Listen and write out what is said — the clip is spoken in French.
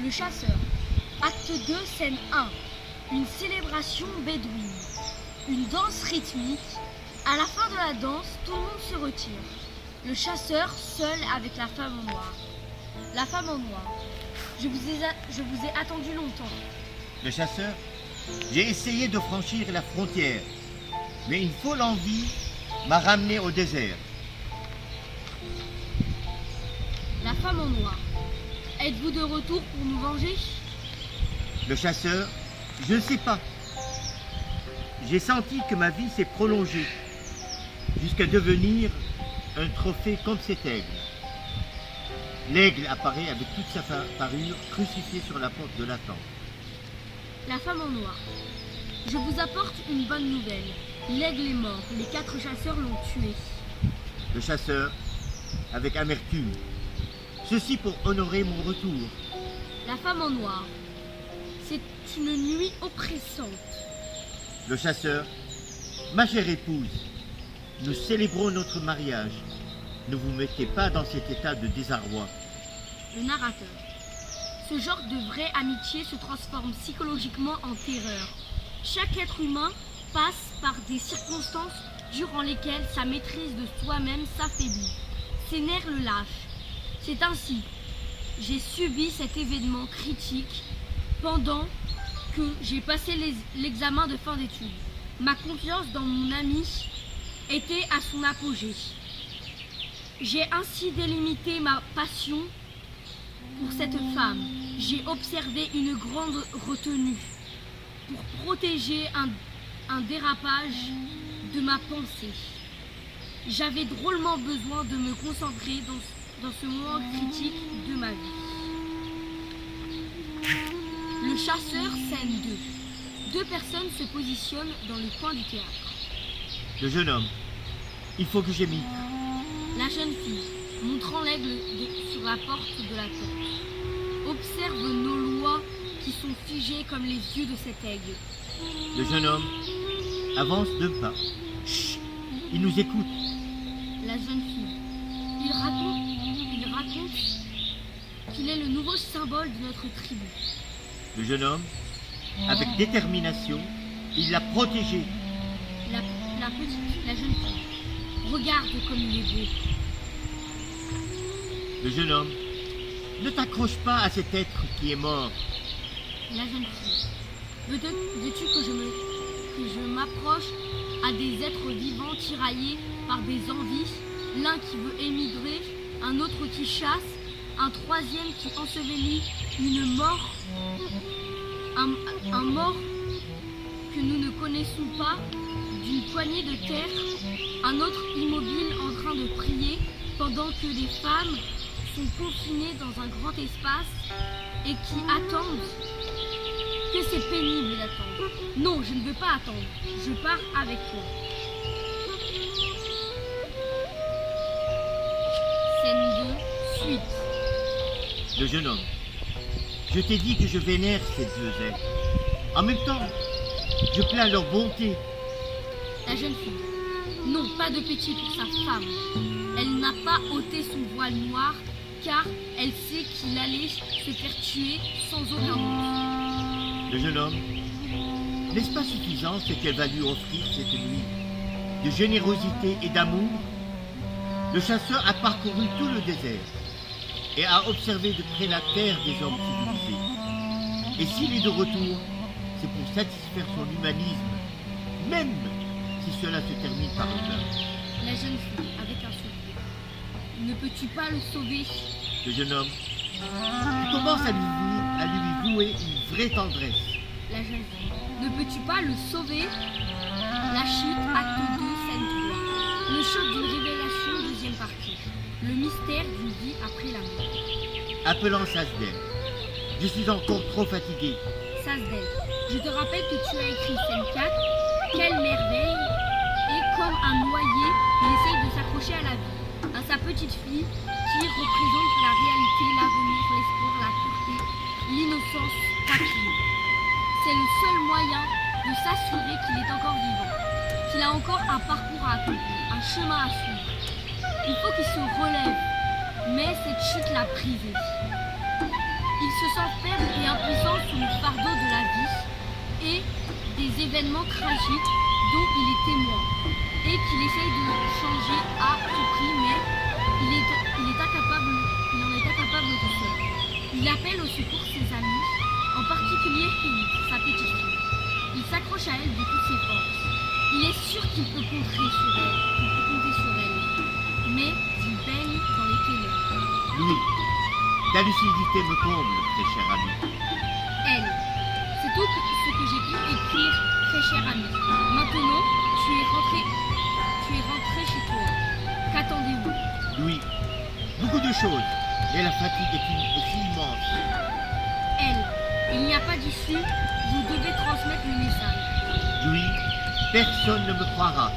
Le chasseur. Acte 2, scène 1. Une célébration bédouine. Une danse rythmique. À la fin de la danse, tout le monde se retire. Le chasseur seul avec la femme en noir. La femme en noir. Je vous ai attendu longtemps. Le chasseur, j'ai essayé de franchir la frontière, mais une folle envie m'a ramené au désert. La femme en noir. Êtes-vous de retour pour nous venger? Le chasseur, je ne sais pas. J'ai senti que ma vie s'est prolongée jusqu'à devenir un trophée comme cet aigle. L'aigle apparaît avec toute sa parure crucifiée sur la porte de la tente. La femme en noir. Je vous apporte une bonne nouvelle. L'aigle est mort. Les 4 chasseurs l'ont tué. Le chasseur, avec amertume. Ceci pour honorer mon retour. La femme en noir. C'est une nuit oppressante. Le chasseur, ma chère épouse, nous célébrons notre mariage. Ne vous mettez pas dans cet état de désarroi. Le narrateur. Ce genre de vraie amitié se transforme psychologiquement en terreur. Chaque être humain passe par des circonstances durant lesquelles sa maîtrise de soi-même s'affaiblit. Ses nerfs le lâchent. C'est ainsi. J'ai subi cet événement critique pendant que j'ai passé l'examen de fin d'études. Ma confiance dans mon ami était à son apogée. J'ai ainsi délimité ma passion pour cette femme. J'ai observé une grande retenue pour protéger un dérapage de ma pensée. J'avais drôlement besoin de me concentrer dans ce moment critique de ma vie. Le chasseur, scène 2. 2 personnes se positionnent dans le coin du théâtre. Le jeune homme, il faut que j'émigre. La jeune fille, montrant l'aigle sur la porte de la tente. Observe nos lois qui sont figées comme les yeux de cet aigle. Le jeune homme avance 2 pas. Chut, il nous écoute. La jeune fille. Il raconte qu'il est le nouveau symbole de notre tribu. Le jeune homme, avec détermination, il l'a protégé. La jeune fille. Regarde comme il est beau. Le jeune homme, ne t'accroche pas à cet être qui est mort. La jeune fille. Veux-tu que je m'approche à des êtres vivants tiraillés par des envies, l'un qui veut émigrer, un autre qui chasse, un troisième qui ensevelit une mort, un mort que nous ne connaissons pas, d'une poignée de terre, un autre immobile en train de prier pendant que des femmes sont confinées dans un grand espace et qui attendent. Que c'est pénible d'attendre. Non, je ne veux pas attendre. Je pars avec toi. Scène 2, suite. Le jeune homme, je t'ai dit que je vénère ces 2 êtres. En même temps, je plains leur bonté. La jeune fille. Non, pas de pitié pour sa femme. Elle n'a pas ôté son voile noir car elle sait qu'il allait se faire tuer sans aucun doute. Le jeune homme, n'est-ce pas suffisant ce qu'elle va lui offrir cette nuit de générosité et d'amour? Le chasseur a parcouru tout le désert et a observé de près la terre des hommes civilisés. Et s'il est de retour, c'est pour satisfaire son humanisme, même si cela se termine par un meurtre. La jeune fille, avec un sourire. Ne peux-tu pas le sauver? Le jeune homme, tu commences à lui vouer une vraie tendresse. La jeune fille. Ne peux-tu pas le sauver? La chute, acte 2, scène 3. Le choc d'une révélation, deuxième partie. Le mystère d'une vie après la mort. Appelant Sasdel. Je suis encore trop fatigué. Sasdel, je te rappelle que tu as écrit scène 4. Quelle merveille! Et comme un noyé, il essaye de s'accrocher à la vie. À sa petite fille qui représente la réalité, l'avenir, l'espoir, la pureté, l'innocence papier. C'est le seul moyen de s'assurer qu'il est encore vivant, qu'il a encore un parcours à accomplir, un chemin à suivre. Il faut qu'il se relève, mais cette chute l'a brisé. Il se sent perdre des événements tragiques dont il est témoin et qu'il essaye de changer à tout prix, mais il en est incapable tout seul. Il appelle au secours ses amis, en particulier Philippe, sa petite fille. Il s'accroche à elle de toutes ses forces. Il est sûr qu'il peut compter sur elle, mais il baigne dans les ténèbres. Louis, ta lucidité me comble, très cher ami. Elle, c'est tout ce que j'ai pu écrire, très cher ami. Maintenant, tu es rentré chez toi. Qu'attendez-vous? Louis, beaucoup de choses, et la fatigue est aussi immense. Elle, il n'y a pas d'issue, vous devez transmettre le message. Louis, personne ne me croira.